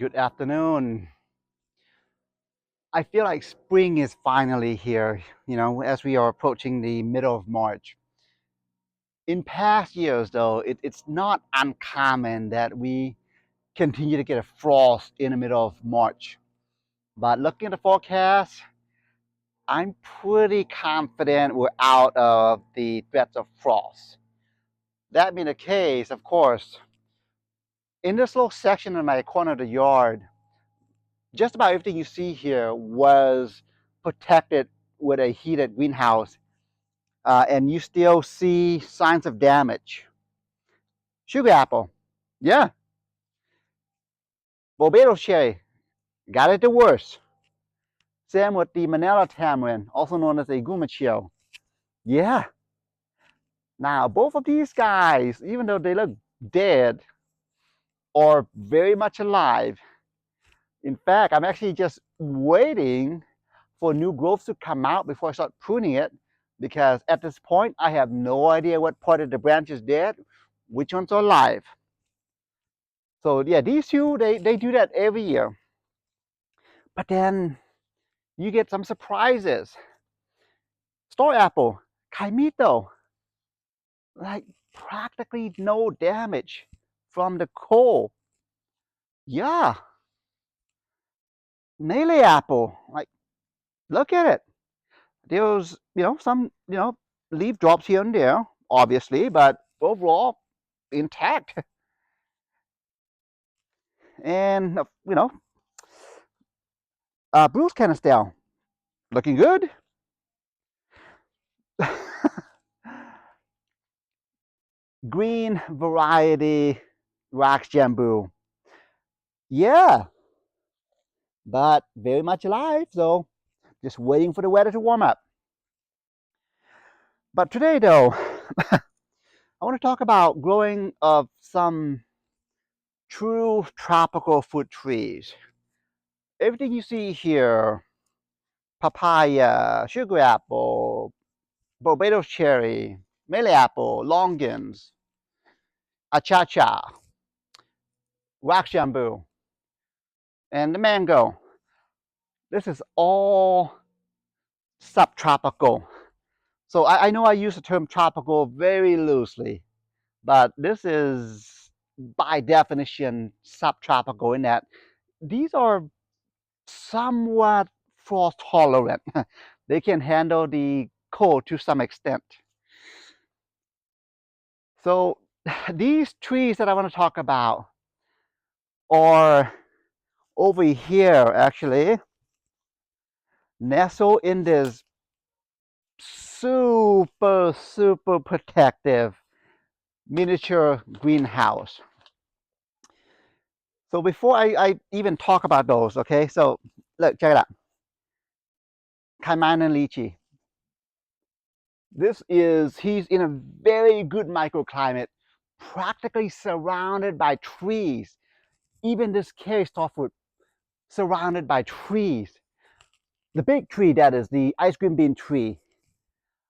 Good afternoon. I feel like spring is finally here, as we are approaching the middle of March. In past years, though, it's not uncommon that we continue to get a frost in the middle of March. But looking at the forecast, I'm pretty confident we're out of the threats of frost. That being the case, of course, in this little section in my corner of the yard, just about everything you see here was protected with a heated greenhouse, and you still see signs of damage. Sugar apple, yeah. Barbados cherry, got it the worst. Same with the Manila tamarind, also known as a gumachio. Yeah. Now, both of these guys, even though they look dead, are very much alive. In fact, I'm actually just waiting for new growth to come out before I start pruning it, because at this point I have no idea what part of the branch is dead, which ones are alive. So yeah, these two, they do that every year. But then you get some surprises. Star apple, kaimito, like practically no damage from the cold. Yeah. Melee apple, like look at it. There's, some, leaf drops here and there, obviously, but overall intact. And, Bruce Canistel, looking good. Green variety wax jambu. Yeah, but very much alive, so just waiting for the weather to warm up. But today, though, I want to talk about growing of some true tropical fruit trees. Everything you see here, papaya, sugar apple, Barbados cherry, melee apple, longans, achacha, wax jambu, and the mango. This is all subtropical. So I know I use the term tropical very loosely, but this is by definition subtropical in that these are somewhat frost tolerant. They can handle the cold to some extent. So these trees that I want to talk about are over here, actually, nestled in this super protective miniature greenhouse. So before I even talk about those, okay, so look, check it out. Kaiman and lychee. He's in a very good microclimate, practically surrounded by trees. Even this carry starfruit, surrounded by trees. The big tree, that is the ice cream bean tree.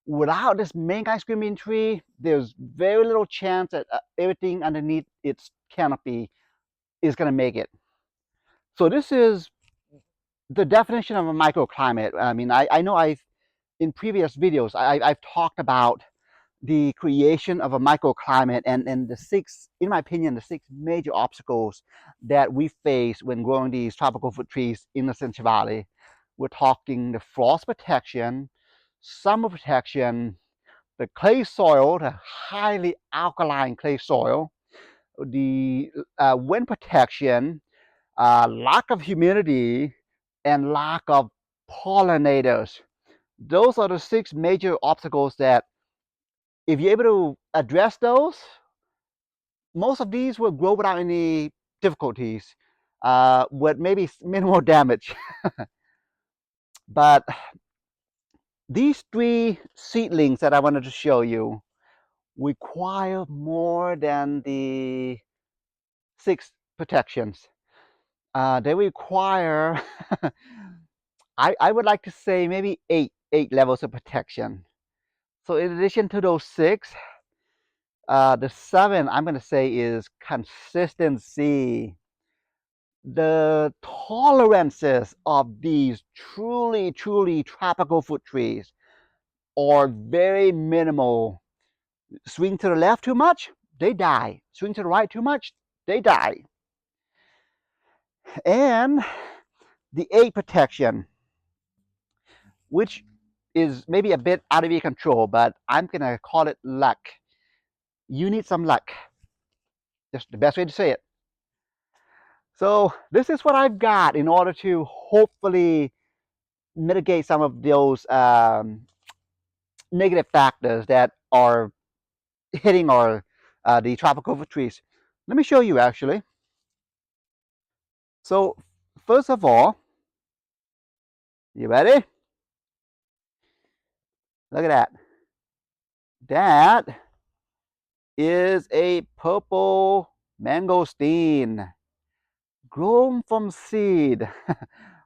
Without this main ice cream bean tree, there's very little chance that everything underneath its canopy is going to make it. So this is the definition of a microclimate. I mean, I know in previous videos, I've talked about the creation of a microclimate and the six, in my opinion, the six major obstacles that we face when growing these tropical fruit trees in the Central Valley. We're talking the frost protection, summer protection, the clay soil, the highly alkaline clay soil, the wind protection, lack of humidity, and lack of pollinators. Those are the six major obstacles that, if you're able to address those, most of these will grow without any difficulties, with maybe minimal damage. But these three seedlings that I wanted to show you require more than the six protections. They require, I would like to say, maybe eight levels of protection. So in addition to those six, the seven I'm going to say is consistency. the tolerances of these truly, truly tropical fruit trees are very minimal. Swing to the left too much, they die. Swing to the right too much, they die. And the egg protection, which is maybe a bit out of your control, but I'm going to call it luck. You need some luck. That's the best way to say it. So this is what I've got in order to hopefully mitigate some of those negative factors that are hitting our the tropical fruit trees. Let me show you actually. So first of all, you ready? Look at that. That is a purple mangosteen grown from seed.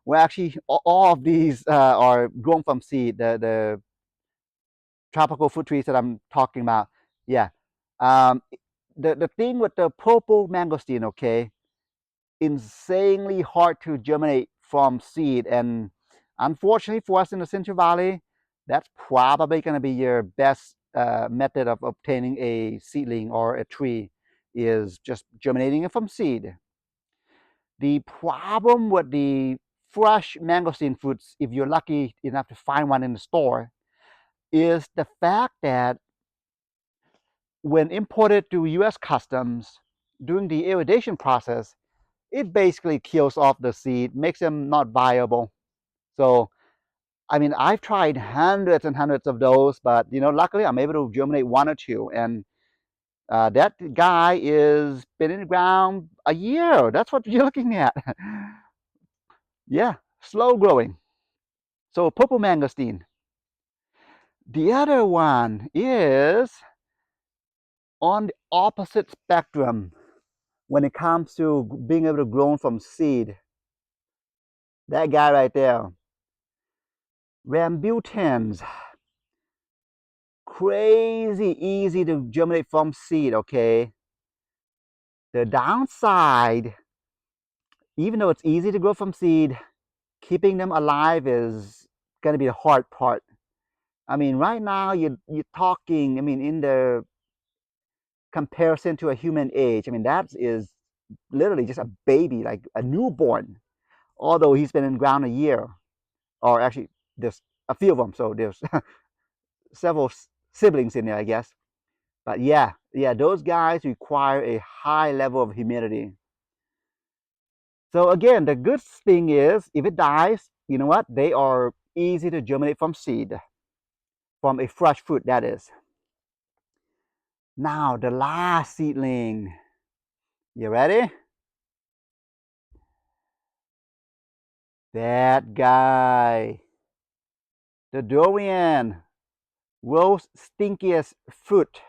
Well, actually, all of these are grown from seed. The tropical fruit trees that I'm talking about. Yeah. Um, the thing with the purple mangosteen, okay, insanely hard to germinate from seed, and unfortunately for us in the Central Valley, that's probably going to be your best method of obtaining a seedling or a tree, is just germinating it from seed. The problem with the fresh mangosteen fruits, if you're lucky enough to find one in the store, is the fact that when imported to US Customs during the irrigation process, it basically kills off the seed, makes them not viable. So, I mean, I've tried hundreds and hundreds of those, but luckily I'm able to germinate one or two. And that guy is been in the ground a year. That's what you're looking at. Yeah, slow growing. So purple mangosteen. The other one is on the opposite spectrum when it comes to being able to grow from seed. That guy right there. Rambutans. Crazy easy to germinate from seed, okay? The downside, even though it's easy to grow from seed, keeping them alive is going to be the hard part. I mean, right now you're talking, I mean, in the comparison to a human age, I mean, that is literally just a baby, like a newborn, although he's been in the ground a year, or actually there's a few of them, so there's several siblings in there, I guess. But yeah, those guys require a high level of humidity. So again, the good thing is if it dies, you know what? They are easy to germinate from seed, from a fresh fruit, that is. Now, the last seedling. You ready? That guy. The durian. World's stinkiest fruit.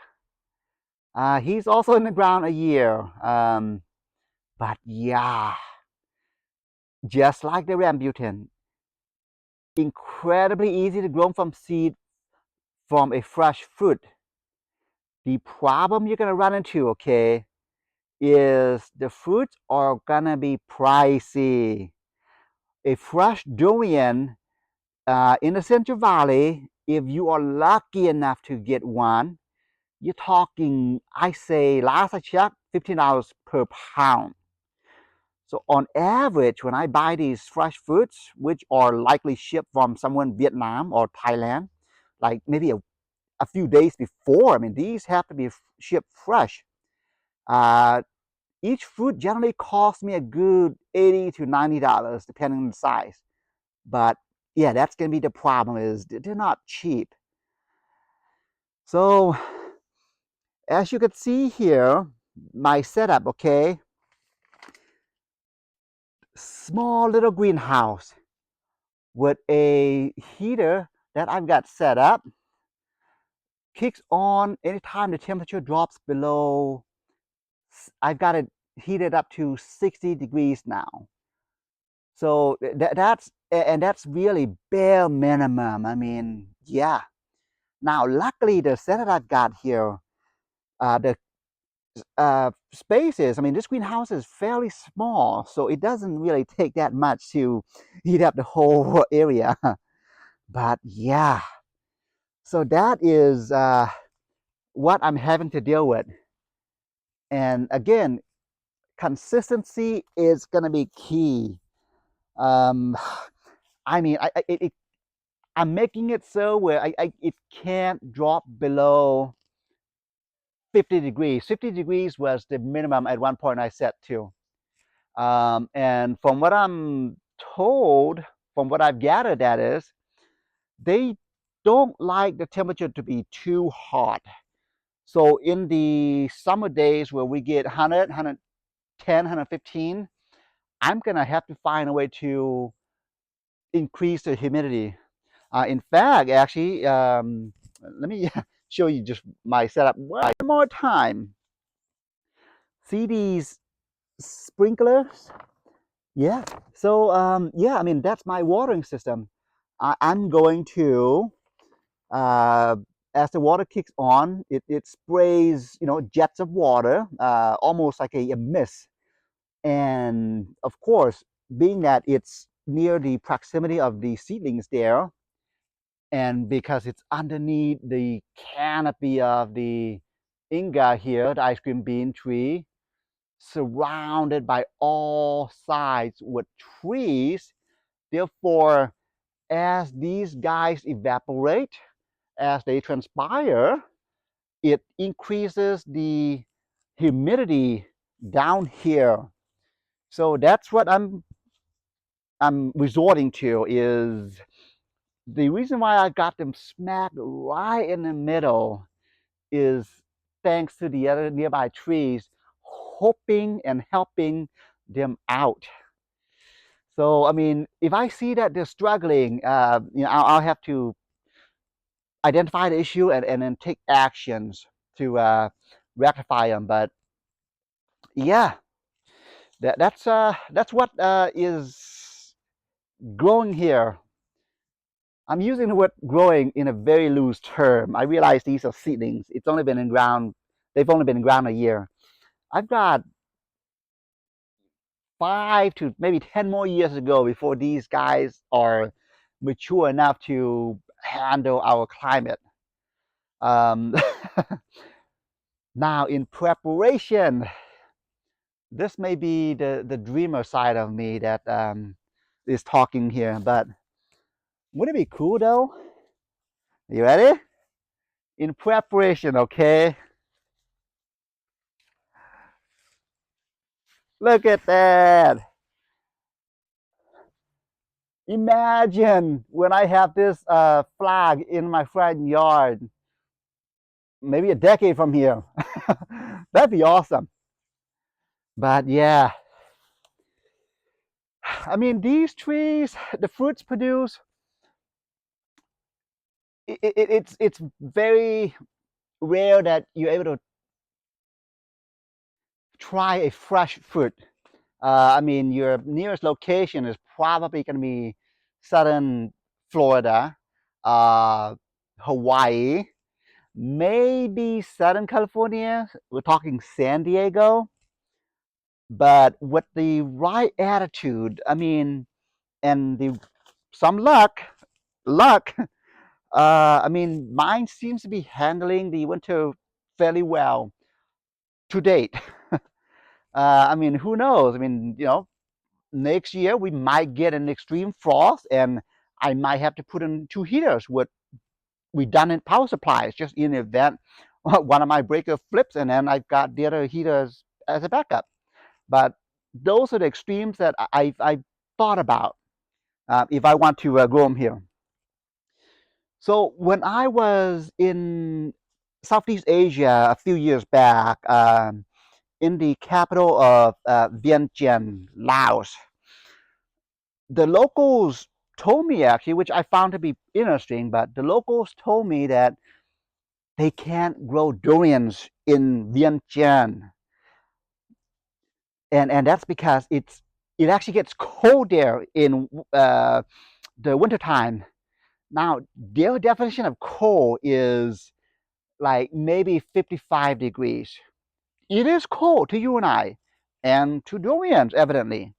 He's also in the ground a year. But yeah, just like the rambutan, incredibly easy to grow from seed from a fresh fruit. The problem you're going to run into, okay, is the fruits are going to be pricey. A fresh durian in the Central Valley, if you are lucky enough to get one, you're talking, I say, last I checked, $15 per pound. So on average, when I buy these fresh fruits, which are likely shipped from somewhere in Vietnam or Thailand, like maybe a few days before, I mean, these have to be shipped fresh. Uh, each fruit generally costs me a good $80 to $90, depending on the size. But yeah, that's going to be the problem, is they're not cheap. So as you can see here, my setup, okay, small little greenhouse with a heater that I've got set up, kicks on anytime the temperature drops below, I've got it heated up to 60 degrees now. So that's really bare minimum. I mean, yeah. Now, luckily, the setup I've got here, the spaces. I mean, this greenhouse is fairly small, so it doesn't really take that much to heat up the whole area. But yeah, so that is what I'm having to deal with. And again, consistency is going to be key. Um, I mean, I'm making it so where it can't drop below 50 degrees. 50 degrees was the minimum at one point I set to. And from what I'm told, from what I've gathered, that is, they don't like the temperature to be too hot. So in the summer days where we get 100, 110, 115, I'm going to have to find a way to increase the humidity. In fact, actually, let me show you just my setup one more time. See these sprinklers? Yeah. So yeah, I mean, that's my watering system. I'm going to, uh, as the water kicks on, it sprays, jets of water, almost like a mist. And of course, being that it's near the proximity of the seedlings there, and because it's underneath the canopy of the Inga here, the ice cream bean tree, surrounded by all sides with trees. Therefore, as these guys evaporate, as they transpire, it increases the humidity down here. So that's what I'm resorting to. Is the reason why I got them smack right in the middle is thanks to the other nearby trees hoping and helping them out. So I mean, if I see that they're struggling, I'll have to identify the issue and then take actions to rectify them. But yeah, that's what is growing here. I'm using the word growing in a very loose term. I realize these are seedlings. It's only been in ground. They've only been in ground a year. I've got 5 to maybe 10 more years to go before these guys are mature enough to handle our climate. Um, now, in preparation, this may be the dreamer side of me that is talking here, but wouldn't it be cool though? You ready? In preparation, okay? Look at that. Imagine when I have this flag in my front yard, maybe a decade from here. That'd be awesome. But yeah, I mean, these trees, the fruits produce, it's very rare that you're able to try a fresh fruit. I mean, your nearest location is probably going to be southern Florida, uh, Hawaii, maybe Southern California. We're talking San Diego. But with the right attitude, I mean, and some luck. I mean, mine seems to be handling the winter fairly well to date. I mean, who knows? I mean, next year we might get an extreme frost, and I might have to put in 2 heaters with redundant power supplies just in the event one of my breaker flips, and then I've got the other heaters as a backup. But those are the extremes that I thought about if I want to grow them here. So when I was in Southeast Asia a few years back, in the capital of Vientiane, Laos, the locals told me actually, which I found to be interesting, but the locals told me that they can't grow durians in Vientiane, and that's because it actually gets cold there in the wintertime. Now, their definition of cold is like maybe 55 degrees. it is cold to you and I, and to durians, evidently.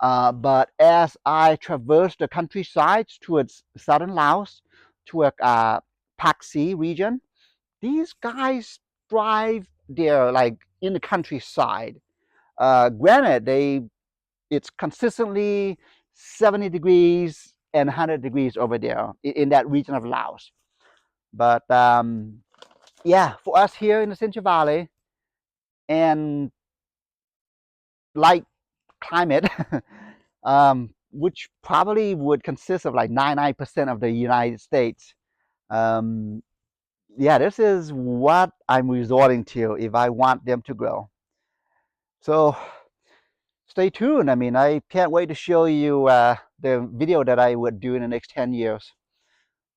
But as I traverse the countrysides towards southern Laos, toward Paksi region, these guys thrive there, like in the countryside. Granted, it's consistently 70 degrees and 100 degrees over there in that region of Laos. But yeah, for us here in the Central Valley and light climate, which probably would consist of like 99% of the United States, yeah, this is what I'm resorting to if I want them to grow. So stay tuned. I mean, I can't wait to show you the video that I would do in the next 10 years.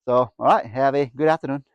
So, all right, have a good afternoon.